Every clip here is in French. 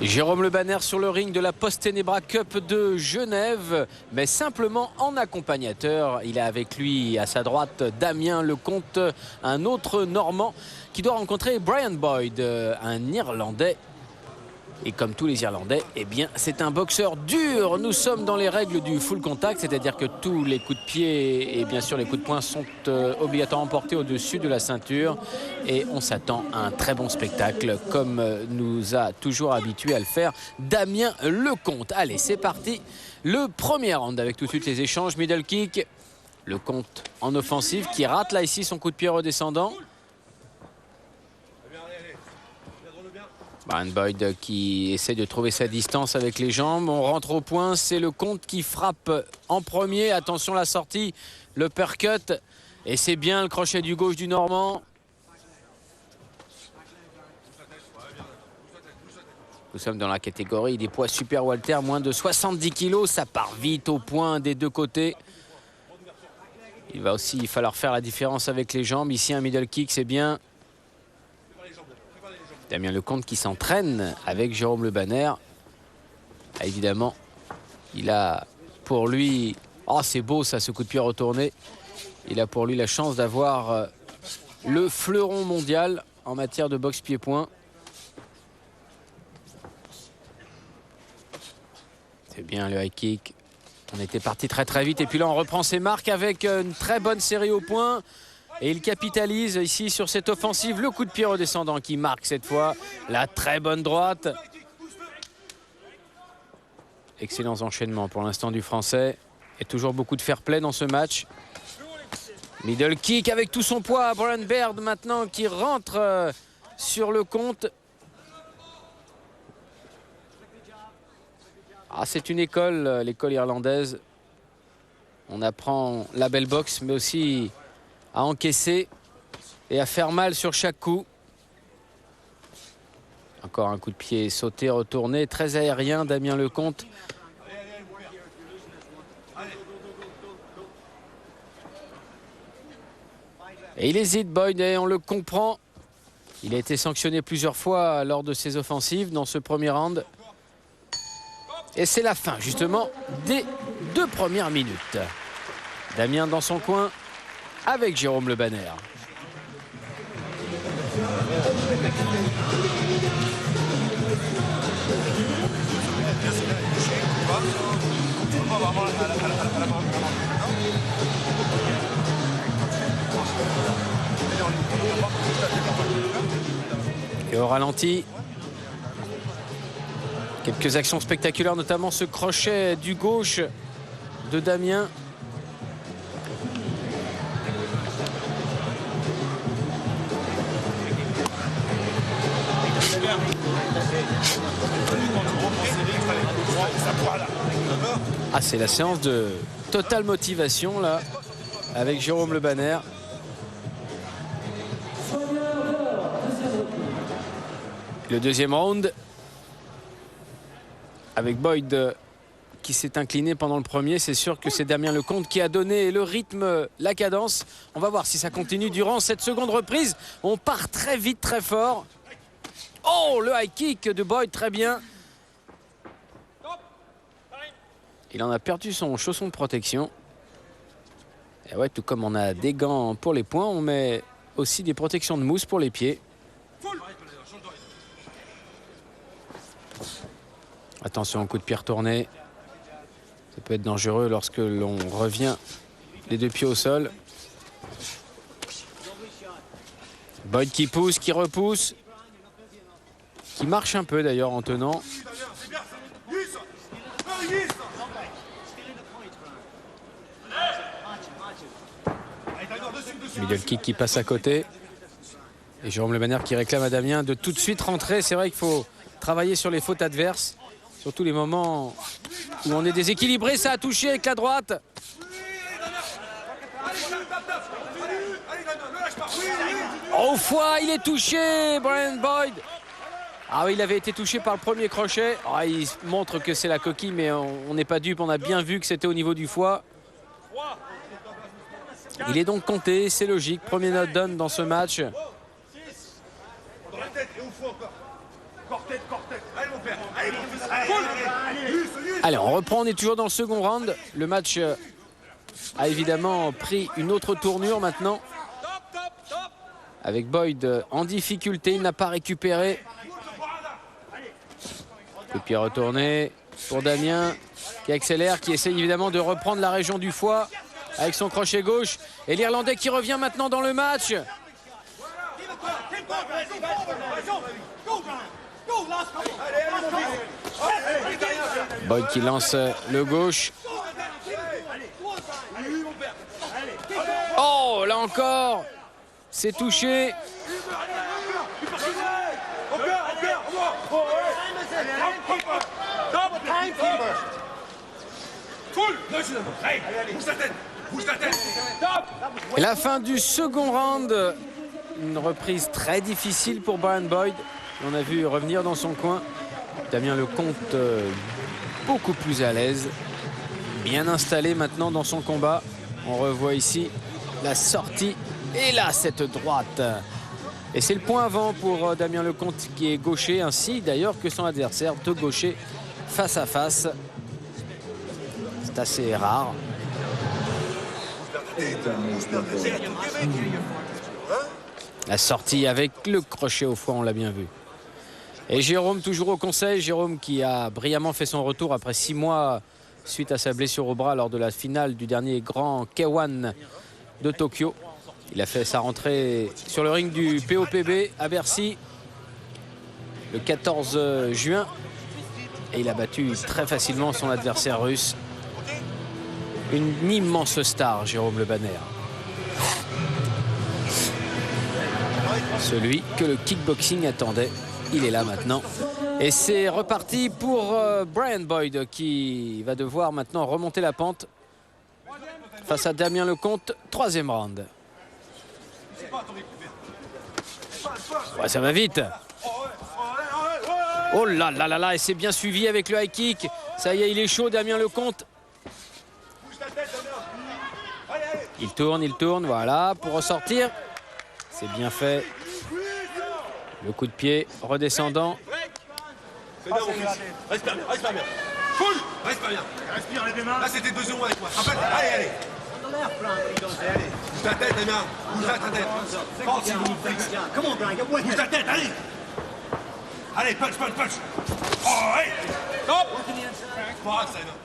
Jérôme Le Banner sur le ring de la Post-Tenebra Cup de Genève, mais simplement en accompagnateur. Il a avec lui à sa droite Damien Lecomte, un autre Normand qui doit rencontrer Brian Boyd, un Irlandais. Et comme tous les Irlandais, eh bien, c'est un boxeur dur. Nous sommes dans les règles du full contact, c'est-à-dire que tous les coups de pied et bien sûr les coups de poing sont obligatoirement portés au-dessus de la ceinture. Et on s'attend à un très bon spectacle, comme nous a toujours habitué à le faire Damien Lecomte. Allez, c'est parti. Le premier round avec tout de suite les échanges. Middle kick. Lecomte en offensive qui rate là ici son coup de pied redescendant. Brian Boyd qui essaie de trouver sa distance avec les jambes. On rentre au point, c'est Lecomte qui frappe en premier. Attention la sortie, le uppercut. Et c'est bien le crochet du gauche du Normand. Nous sommes dans la catégorie des poids super welter, moins de 70 kg. Ça part vite au point des deux côtés. Il va aussi falloir faire la différence avec les jambes. Ici un middle kick, c'est bien. Damien Lecomte qui s'entraîne avec Jérôme Le Banner. Ah, évidemment, il a pour lui... Oh, c'est beau ça, ce coup de pied retourné. Il a pour lui la chance d'avoir le fleuron mondial en matière de boxe pied-point. C'est bien le high kick. On était parti très très vite et puis là on reprend ses marques avec une très bonne série au point. Et il capitalise ici sur cette offensive. Le coup de pied redescendant qui marque cette fois. La très bonne droite. Excellents enchaînements pour l'instant du Français. Et toujours beaucoup de fair play dans ce match. Middle kick avec tout son poids. Brian Baird maintenant qui rentre sur le compte. Ah, c'est une école, l'école irlandaise. On apprend la belle boxe, mais aussi à encaisser et à faire mal sur chaque coup. Encore un coup de pied sauté, retourné, très aérien, Damien Lecomte. Et il hésite, Boyd, et on le comprend. Il a été sanctionné plusieurs fois lors de ses offensives dans ce premier round. Et c'est la fin, justement, des 2 premières minutes. Damien dans son coin avec Jérôme Le Banner. Et au ralenti, quelques actions spectaculaires, notamment ce crochet du gauche de Damien. Ah, c'est la séance de totale motivation là avec Jérôme Le Banner. Le deuxième round avec Boyd qui s'est incliné pendant le premier. C'est sûr que c'est Damien Lecomte qui a donné le rythme, la cadence. On va voir si ça continue durant cette seconde reprise. On part très vite, très fort. Oh, le high kick de Boyd, très bien. Il en a perdu son chausson de protection. Et ouais, tout comme on a des gants pour les poings, on met aussi des protections de mousse pour les pieds. Attention au coup de pied retourné. Ça peut être dangereux lorsque l'on revient les 2 pieds au sol. Boyd qui pousse, qui repousse. Qui marche un peu d'ailleurs en tenant. Middle kick qui passe à côté. Et Jérôme Le Banner qui réclame à Damien de tout de suite rentrer. C'est vrai qu'il faut travailler sur les fautes adverses. Surtout les moments où on est déséquilibré. Ça a touché avec la droite. Au foie, il est touché, Brian Boyd. Ah oui, il avait été touché par le premier crochet. Ah, il montre que c'est la coquille, mais on n'est pas dupe. On a bien vu que c'était au niveau du foie. Il est donc compté, c'est logique. Premier knockdown dans ce match. Allez, on reprend, on est toujours dans le second round. Le match a évidemment pris une autre tournure maintenant. Avec Boyd en difficulté, il n'a pas récupéré. Coup de pied retourné pour Damien qui accélère, qui essaye évidemment de reprendre la région du foie avec son crochet gauche. Et l'Irlandais qui revient maintenant dans le match. Boyd qui lance le gauche. Oh, là encore, c'est touché. Et la fin du second round, une reprise très difficile pour Brian Boyd. On a vu revenir dans son coin Damien Lecomte, beaucoup plus à l'aise, bien installé maintenant dans son combat. On revoit ici la sortie et là cette droite. Et c'est le point avant pour Damien Lecomte qui est gaucher, ainsi d'ailleurs que son adversaire, deux gauchers face à face. C'est assez rare. La sortie avec le crochet au foie, on l'a bien vu. Et Jérôme toujours au conseil. Jérôme qui a brillamment fait son retour après 6 mois suite à sa blessure au bras lors de la finale du dernier grand K1 de Tokyo. Il a fait sa rentrée sur le ring du POPB à Bercy le 14 juin. Et il a battu très facilement son adversaire russe. Une immense star, Jérôme Le Banner. Celui que le kickboxing attendait. Il est là maintenant. Et c'est reparti pour Brian Boyd qui va devoir maintenant remonter la pente face à Damien Lecomte. 3e round. Ouais, ça va vite. Oh là là là là, et c'est bien suivi avec le high kick. Ça y est, il est chaud, Damien Lecomte. Il tourne, voilà, pour ressortir. C'est bien fait. Le coup de pied redescendant. C'est bien, mon fils. Respire bien, respire bien. Full, respire bien. Respire les deux mains. Là, c'était 2-0 avec moi. Allez, allez. Bouge ta tête, Damien. Bouge ta tête. Force, il vous fixe. Bouge ta tête, allez. Allez, punch, punch, punch. Oh, hey. Stop.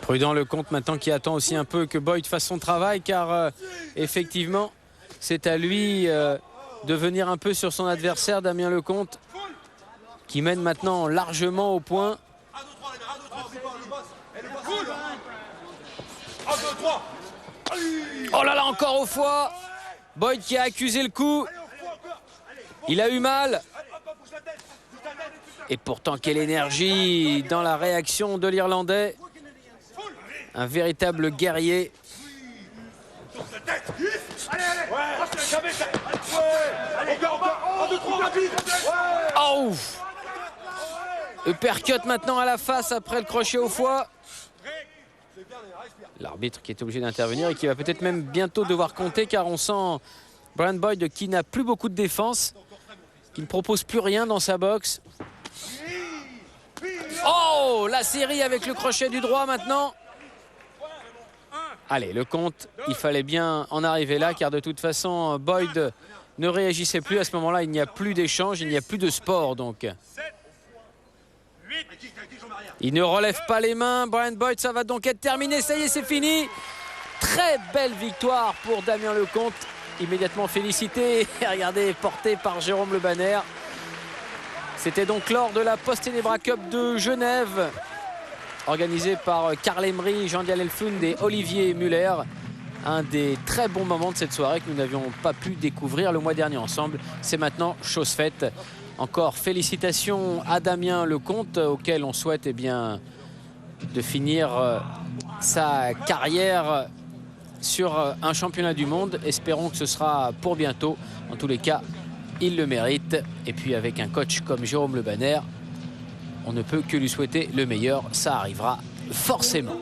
Prudent Lecomte maintenant qui attend aussi un peu que Boyd fasse son travail, car effectivement, c'est à lui de venir un peu sur son adversaire, Damien Lecomte, qui mène maintenant largement au point. Oh là là, encore au foie. Boyd qui a accusé le coup. Il a eu mal. Et pourtant, quelle énergie dans la réaction de l'Irlandais. Un véritable guerrier. Oh! Uppercut maintenant à la face après le crochet au foie. L'arbitre qui est obligé d'intervenir et qui va peut-être même bientôt devoir compter, car on sent Brian Boyd qui n'a plus beaucoup de défense, qui ne propose plus rien dans sa boxe. Oh! La série avec le crochet du droit maintenant. Allez, Lecomte, il fallait bien en arriver là, car de toute façon, Boyd ne réagissait plus. À ce moment-là, il n'y a plus d'échange, il n'y a plus de sport. Donc, il ne relève pas les mains. Brian Boyd, ça va donc être terminé. Ça y est, c'est fini. Très belle victoire pour Damien Lecomte. Immédiatement félicité et regardez, porté par Jérôme Le Banner. C'était donc lors de la Post-Tenebra Cup de Genève, organisé par Karl Emery, Jean-Dial Elfund et Olivier Muller. Un des très bons moments de cette soirée que nous n'avions pas pu découvrir le mois dernier ensemble. C'est maintenant chose faite. Encore félicitations à Damien Lecomte, auquel on souhaite bien, de finir sa carrière sur un championnat du monde. Espérons que ce sera pour bientôt. En tous les cas, il le mérite. Et puis avec un coach comme Jérôme Le Banner, on ne peut que lui souhaiter le meilleur. Ça arrivera forcément.